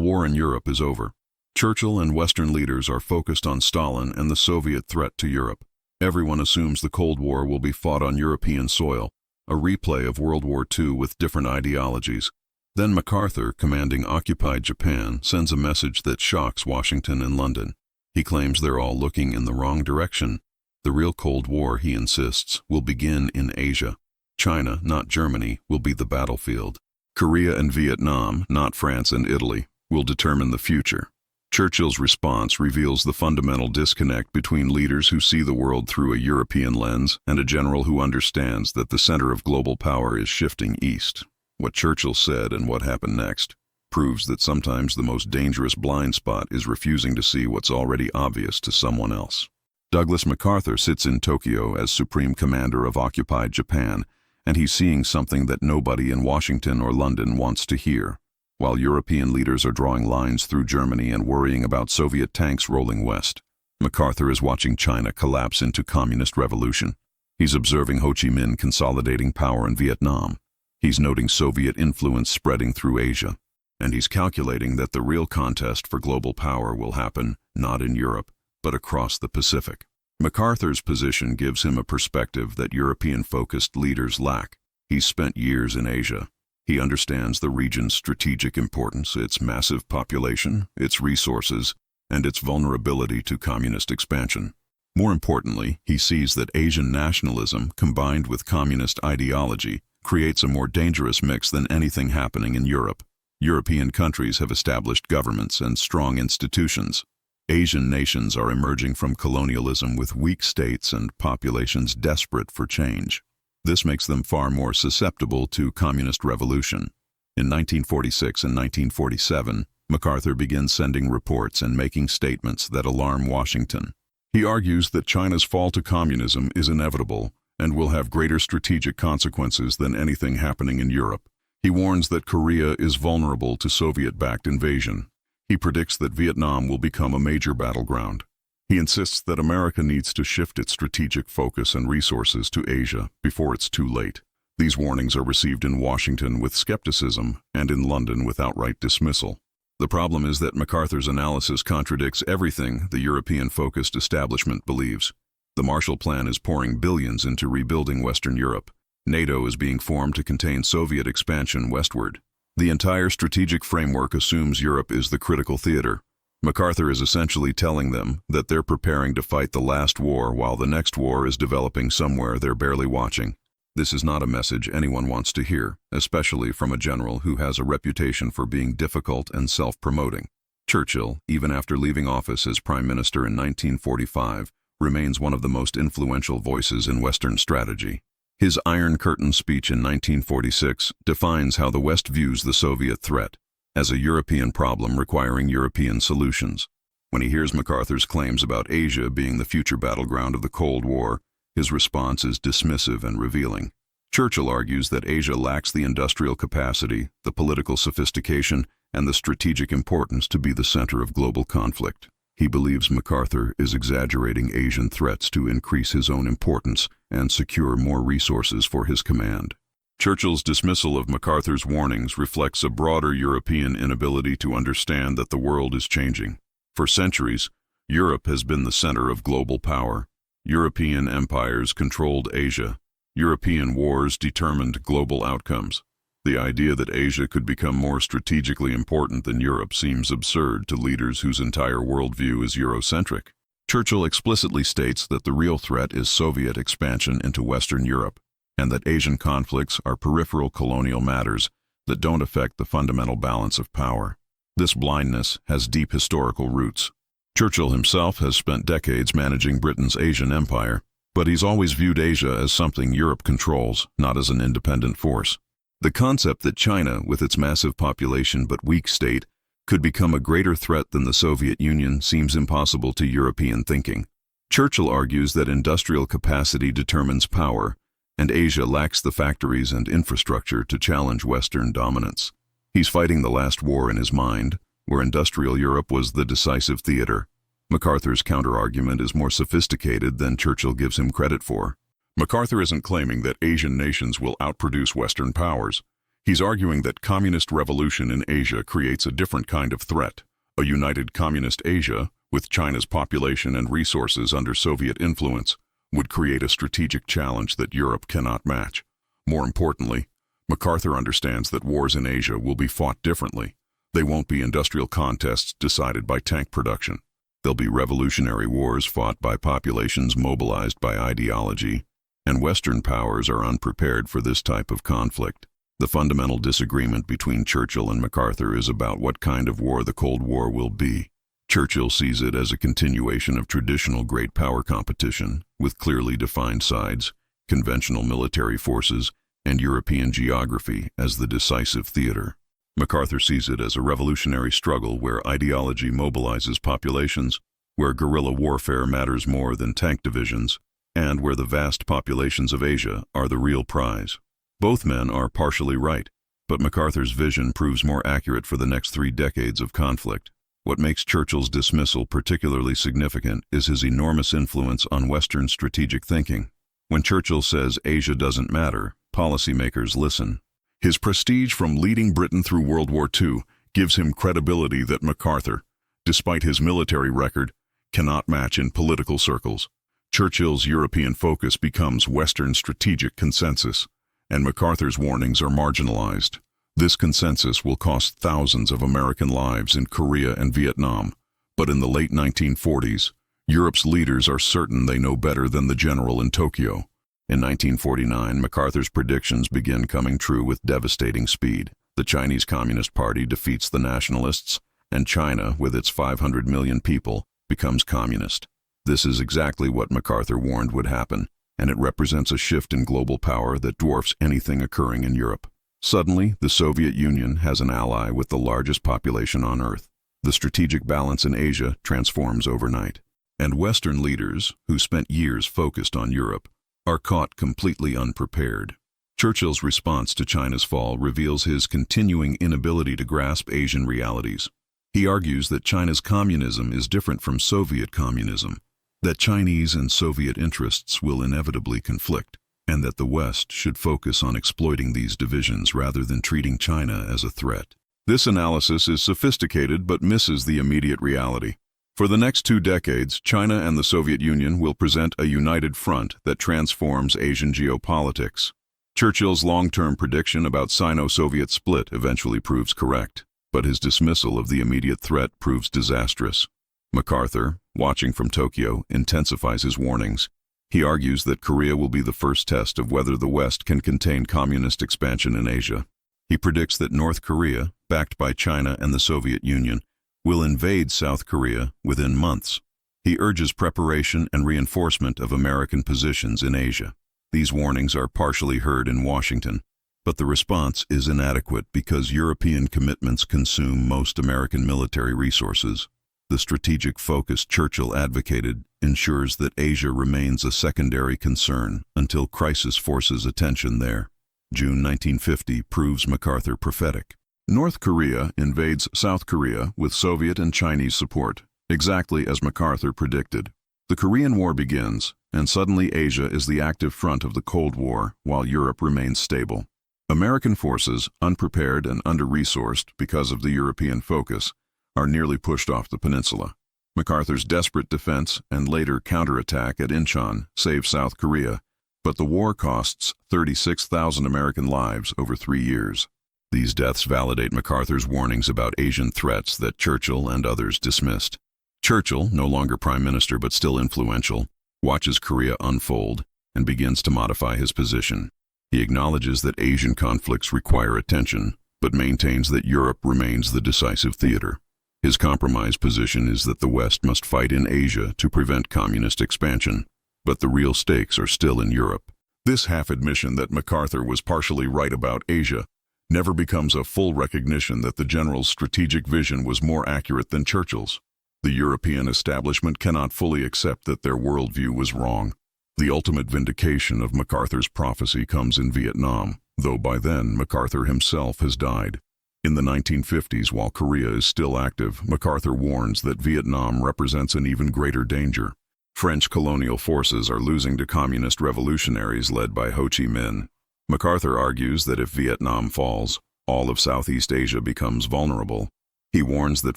war in Europe is over. Churchill and Western leaders are focused on Stalin and the Soviet threat to Europe. Everyone assumes the Cold War will be fought on European soil, a replay of World War II with different ideologies. Then MacArthur, commanding occupied Japan, sends a message that shocks Washington and London. He claims they're all looking in the wrong direction. The real Cold War, he insists, will begin in Asia. China, not Germany, will be the battlefield. Korea and Vietnam, not France and Italy, will determine the future. Churchill's response reveals the fundamental disconnect between leaders who see the world through a European lens and a general who understands that the center of global power is shifting east. What Churchill said and what happened next proves that sometimes the most dangerous blind spot is refusing to see what's already obvious to someone else. Douglas MacArthur sits in Tokyo as Supreme Commander of occupied Japan, and he's seeing something that nobody in Washington or London wants to hear. While European leaders are drawing lines through Germany and worrying about Soviet tanks rolling west, MacArthur is watching China collapse into communist revolution. He's observing Ho Chi Minh consolidating power in Vietnam. He's noting Soviet influence spreading through Asia. And he's calculating that the real contest for global power will happen not in Europe, but across the Pacific. MacArthur's position gives him a perspective that European-focused leaders lack. He's spent years in Asia. He understands the region's strategic importance, its massive population, its resources, and its vulnerability to communist expansion. More importantly, he sees that Asian nationalism, combined with communist ideology, creates a more dangerous mix than anything happening in Europe. European countries have established governments and strong institutions. Asian nations are emerging from colonialism with weak states and populations desperate for change. This makes them far more susceptible to communist revolution. In 1946 and 1947, MacArthur begins sending reports and making statements that alarm Washington. He argues that China's fall to communism is inevitable and will have greater strategic consequences than anything happening in Europe. He warns that Korea is vulnerable to Soviet-backed invasion. He predicts that Vietnam will become a major battleground. He insists that America needs to shift its strategic focus and resources to Asia before it's too late. These warnings are received in Washington with skepticism and in London with outright dismissal. The problem is that MacArthur's analysis contradicts everything the European-focused establishment believes. The Marshall Plan is pouring billions into rebuilding Western Europe. NATO is being formed to contain Soviet expansion westward. The entire strategic framework assumes Europe is the critical theater. MacArthur is essentially telling them that they're preparing to fight the last war while the next war is developing somewhere they're barely watching. This is not a message anyone wants to hear, especially from a general who has a reputation for being difficult and self-promoting. Churchill, even after leaving office as Prime Minister in 1945, remains one of the most influential voices in Western strategy. His Iron Curtain speech in 1946 defines how the West views the Soviet threat, as a European problem requiring European solutions. When he hears MacArthur's claims about Asia being the future battleground of the Cold War, his response is dismissive and revealing. Churchill argues that Asia lacks the industrial capacity, the political sophistication, and the strategic importance to be the center of global conflict. He believes MacArthur is exaggerating Asian threats to increase his own importance and secure more resources for his command. Churchill's dismissal of MacArthur's warnings reflects a broader European inability to understand that the world is changing. For centuries, Europe has been the center of global power. European empires controlled Asia. European wars determined global outcomes. The idea that Asia could become more strategically important than Europe seems absurd to leaders whose entire worldview is Eurocentric. Churchill explicitly states that the real threat is Soviet expansion into Western Europe, and that Asian conflicts are peripheral colonial matters that don't affect the fundamental balance of power. This blindness has deep historical roots. Churchill himself has spent decades managing Britain's Asian empire, but he's always viewed Asia as something Europe controls, not as an independent force. The concept that China, with its massive population but weak state, could become a greater threat than the Soviet Union seems impossible to European thinking. Churchill argues that industrial capacity determines power, and Asia lacks the factories and infrastructure to challenge Western dominance. He's fighting the last war in his mind, where industrial Europe was the decisive theater. MacArthur's counterargument is more sophisticated than Churchill gives him credit for. MacArthur isn't claiming that Asian nations will outproduce Western powers. He's arguing that communist revolution in Asia creates a different kind of threat. A united communist Asia, with China's population and resources under Soviet influence, would create a strategic challenge that Europe cannot match. More importantly, MacArthur understands that wars in Asia will be fought differently. They won't be industrial contests decided by tank production. They'll be revolutionary wars fought by populations mobilized by ideology, and Western powers are unprepared for this type of conflict. The fundamental disagreement between Churchill and MacArthur is about what kind of war the Cold War will be. Churchill sees it as a continuation of traditional great power competition, with clearly defined sides, conventional military forces, and European geography as the decisive theater. MacArthur sees it as a revolutionary struggle where ideology mobilizes populations, where guerrilla warfare matters more than tank divisions, and where the vast populations of Asia are the real prize. Both men are partially right, but MacArthur's vision proves more accurate for the next 3 decades of conflict. What makes Churchill's dismissal particularly significant is his enormous influence on Western strategic thinking. When Churchill says Asia doesn't matter, policymakers listen. His prestige from leading Britain through World War II gives him credibility that MacArthur, despite his military record, cannot match in political circles. Churchill's European focus becomes Western strategic consensus, and MacArthur's warnings are marginalized. This consensus will cost thousands of American lives in Korea and Vietnam, but in the late 1940s, Europe's leaders are certain they know better than the general in Tokyo. In 1949, MacArthur's predictions begin coming true with devastating speed. The Chinese Communist Party defeats the nationalists, and China, with its 500 million people, becomes communist. This is exactly what MacArthur warned would happen, and it represents a shift in global power that dwarfs anything occurring in Europe. Suddenly, the Soviet Union has an ally with the largest population on Earth. The strategic balance in Asia transforms overnight. And Western leaders, who spent years focused on Europe, are caught completely unprepared. Churchill's response to China's fall reveals his continuing inability to grasp Asian realities. He argues that China's communism is different from Soviet communism, that Chinese and Soviet interests will inevitably conflict, and that the West should focus on exploiting these divisions rather than treating China as a threat. This analysis is sophisticated but misses the immediate reality. For the next 2 decades, China and the Soviet Union will present a united front that transforms Asian geopolitics. Churchill's long-term prediction about Sino-Soviet split eventually proves correct, but his dismissal of the immediate threat proves disastrous. MacArthur, watching from Tokyo, intensifies his warnings. He argues that Korea will be the first test of whether the West can contain communist expansion in Asia. He predicts that North Korea, backed by China and the Soviet Union, will invade South Korea within months. He urges preparation and reinforcement of American positions in Asia. These warnings are partially heard in Washington, but the response is inadequate because European commitments consume most American military resources. The strategic focus Churchill advocated ensures that Asia remains a secondary concern until crisis forces attention there. June 1950 proves MacArthur prophetic. North Korea invades South Korea with Soviet and Chinese support, exactly as MacArthur predicted. The Korean War begins, and suddenly Asia is the active front of the Cold War, while Europe remains stable. American forces, unprepared and under-resourced because of the European focus, are nearly pushed off the peninsula. MacArthur's desperate defense and later counterattack at Incheon save South Korea, but the war costs 36,000 American lives over 3 years. These deaths validate MacArthur's warnings about Asian threats that Churchill and others dismissed. Churchill, no longer prime minister but still influential, watches Korea unfold and begins to modify his position. He acknowledges that Asian conflicts require attention, but maintains that Europe remains the decisive theater. His compromise position is that the West must fight in Asia to prevent communist expansion, but the real stakes are still in Europe. This half-admission that MacArthur was partially right about Asia never becomes a full recognition that the general's strategic vision was more accurate than Churchill's. The European establishment cannot fully accept that their worldview was wrong. The ultimate vindication of MacArthur's prophecy comes in Vietnam, though by then MacArthur himself has died. In the 1950s, while Korea is still active, MacArthur warns that Vietnam represents an even greater danger. French colonial forces are losing to communist revolutionaries led by Ho Chi Minh. MacArthur argues that if Vietnam falls, all of Southeast Asia becomes vulnerable. He warns that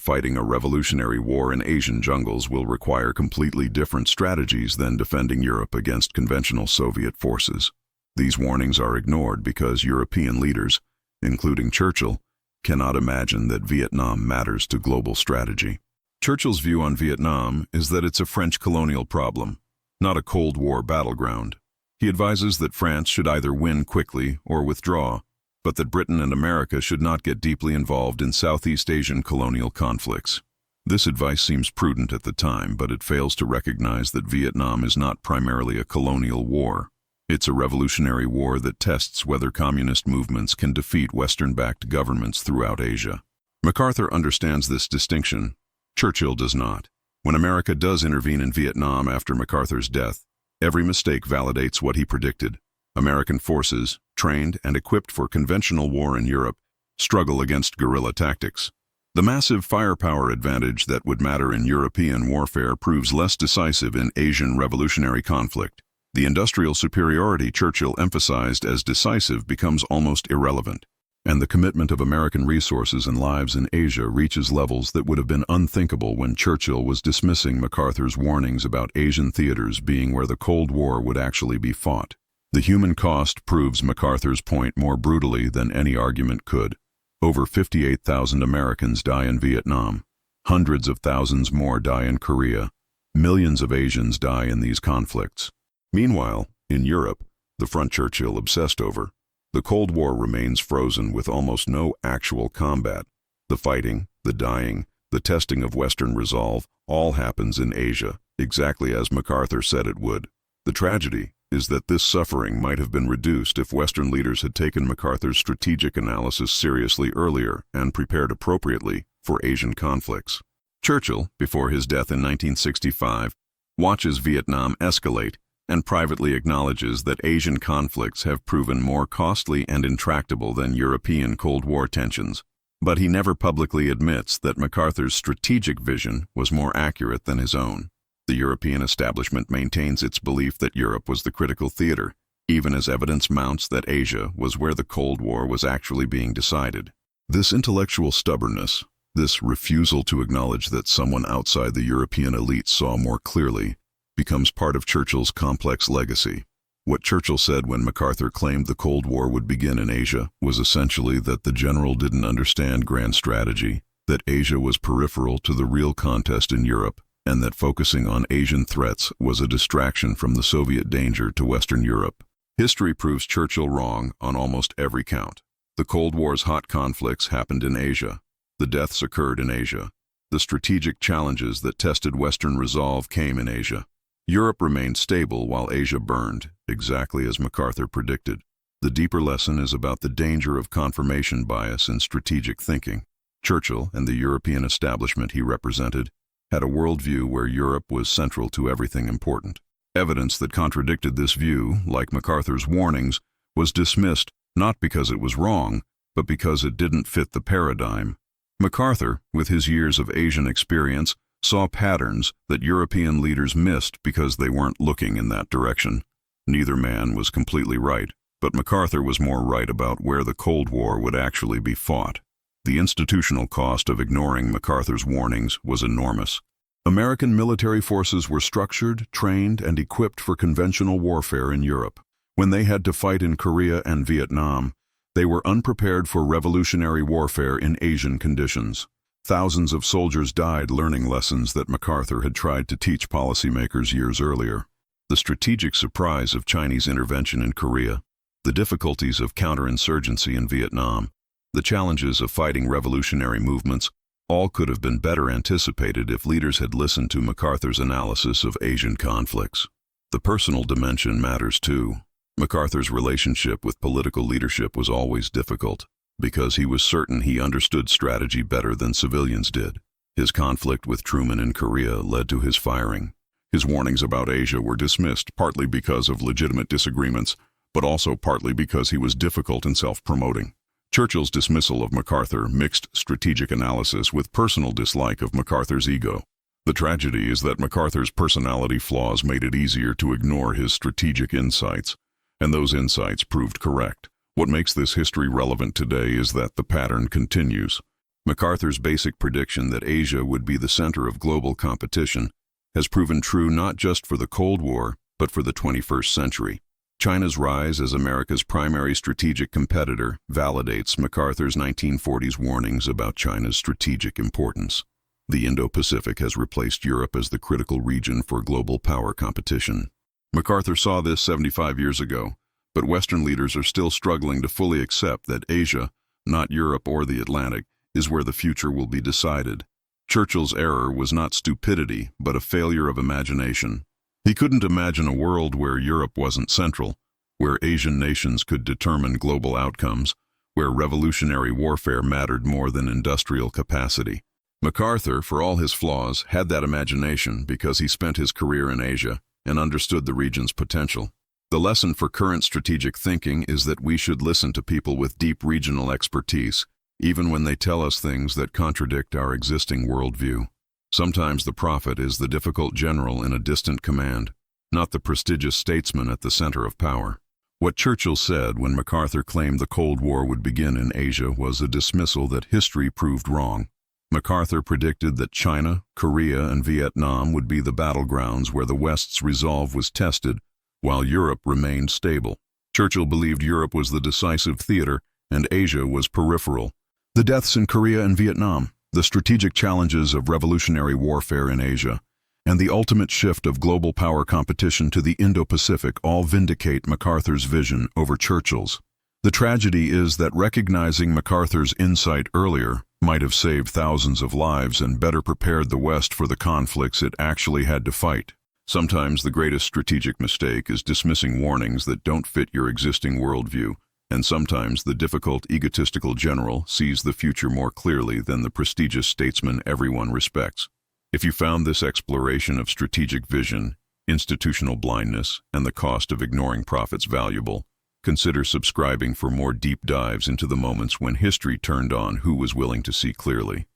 fighting a revolutionary war in Asian jungles will require completely different strategies than defending Europe against conventional Soviet forces. These warnings are ignored because European leaders, including Churchill, cannot imagine that Vietnam matters to global strategy. Churchill's view on Vietnam is that it's a French colonial problem, not a Cold War battleground. He advises that France should either win quickly or withdraw, but that Britain and America should not get deeply involved in Southeast Asian colonial conflicts. This advice seems prudent at the time, but it fails to recognize that Vietnam is not primarily a colonial war. It's a revolutionary war that tests whether communist movements can defeat Western-backed governments throughout Asia. MacArthur understands this distinction. Churchill does not. When America does intervene in Vietnam after MacArthur's death, every mistake validates what he predicted. American forces, trained and equipped for conventional war in Europe, struggle against guerrilla tactics. The massive firepower advantage that would matter in European warfare proves less decisive in Asian revolutionary conflict. The industrial superiority Churchill emphasized as decisive becomes almost irrelevant, and the commitment of American resources and lives in Asia reaches levels that would have been unthinkable when Churchill was dismissing MacArthur's warnings about Asian theaters being where the Cold War would actually be fought. The human cost proves MacArthur's point more brutally than any argument could. Over 58,000 Americans die in Vietnam. Hundreds of thousands more die in Korea. Millions of Asians die in these conflicts. Meanwhile, in Europe, the front Churchill obsessed over, the Cold War remains frozen with almost no actual combat. The fighting, the dying, the testing of Western resolve all happens in Asia, exactly as MacArthur said it would. The tragedy is that this suffering might have been reduced if Western leaders had taken MacArthur's strategic analysis seriously earlier and prepared appropriately for Asian conflicts. Churchill, before his death in 1965, watches Vietnam escalate and privately acknowledges that Asian conflicts have proven more costly and intractable than European Cold War tensions. But he never publicly admits that MacArthur's strategic vision was more accurate than his own. The European establishment maintains its belief that Europe was the critical theater, even as evidence mounts that Asia was where the Cold War was actually being decided. This intellectual stubbornness, this refusal to acknowledge that someone outside the European elite saw more clearly, becomes part of Churchill's complex legacy. What Churchill said when MacArthur claimed the Cold War would begin in Asia was essentially that the general didn't understand grand strategy, that Asia was peripheral to the real contest in Europe, and that focusing on Asian threats was a distraction from the Soviet danger to Western Europe. History proves Churchill wrong on almost every count. The Cold War's hot conflicts happened in Asia. The deaths occurred in Asia. The strategic challenges that tested Western resolve came in Asia. Europe remained stable while Asia burned, exactly as MacArthur predicted. The deeper lesson is about the danger of confirmation bias in strategic thinking. Churchill and the European establishment he represented had a worldview where Europe was central to everything important. Evidence that contradicted this view, like MacArthur's warnings, was dismissed not because it was wrong, but because it didn't fit the paradigm. MacArthur, with his years of Asian experience, saw patterns that European leaders missed because they weren't looking in that direction. Neither man was completely right, but MacArthur was more right about where the Cold War would actually be fought. The institutional cost of ignoring MacArthur's warnings was enormous. American military forces were structured, trained, and equipped for conventional warfare in Europe. When they had to fight in Korea and Vietnam, they were unprepared for revolutionary warfare in Asian conditions. Thousands of soldiers died learning lessons that MacArthur had tried to teach policymakers years earlier. The strategic surprise of Chinese intervention in Korea, the difficulties of counterinsurgency in Vietnam, the challenges of fighting revolutionary movements, all could have been better anticipated if leaders had listened to MacArthur's analysis of Asian conflicts. The personal dimension matters too. MacArthur's relationship with political leadership was always difficult, because he was certain he understood strategy better than civilians did. His conflict with Truman in Korea led to his firing. His warnings about Asia were dismissed partly because of legitimate disagreements, but also partly because he was difficult and self-promoting. Churchill's dismissal of MacArthur mixed strategic analysis with personal dislike of MacArthur's ego. The tragedy is that MacArthur's personality flaws made it easier to ignore his strategic insights, and those insights proved correct. What makes this history relevant today is that the pattern continues. MacArthur's basic prediction that Asia would be the center of global competition has proven true not just for the Cold War, but for the 21st century. China's rise as America's primary strategic competitor validates MacArthur's 1940s warnings about China's strategic importance. The Indo-Pacific has replaced Europe as the critical region for global power competition. MacArthur saw this 75 years ago, but Western leaders are still struggling to fully accept that Asia, not Europe or the Atlantic, is where the future will be decided. Churchill's error was not stupidity, but a failure of imagination. He couldn't imagine a world where Europe wasn't central, where Asian nations could determine global outcomes, where revolutionary warfare mattered more than industrial capacity. MacArthur, for all his flaws, had that imagination because he spent his career in Asia and understood the region's potential. The lesson for current strategic thinking is that we should listen to people with deep regional expertise, even when they tell us things that contradict our existing worldview. Sometimes the prophet is the difficult general in a distant command, not the prestigious statesman at the center of power. What Churchill said when MacArthur claimed the Cold War would begin in Asia was a dismissal that history proved wrong. MacArthur predicted that China, Korea, and Vietnam would be the battlegrounds where the West's resolve was tested, while Europe remained stable. Churchill believed Europe was the decisive theater and Asia was peripheral. The deaths in Korea and Vietnam, the strategic challenges of revolutionary warfare in Asia, and the ultimate shift of global power competition to the Indo-Pacific all vindicate MacArthur's vision over Churchill's. The tragedy is that recognizing MacArthur's insight earlier might have saved thousands of lives and better prepared the West for the conflicts it actually had to fight. Sometimes the greatest strategic mistake is dismissing warnings that don't fit your existing worldview, and sometimes the difficult, egotistical general sees the future more clearly than the prestigious statesman everyone respects. If you found this exploration of strategic vision, institutional blindness, and the cost of ignoring profits valuable, consider subscribing for more deep dives into the moments when history turned on who was willing to see clearly.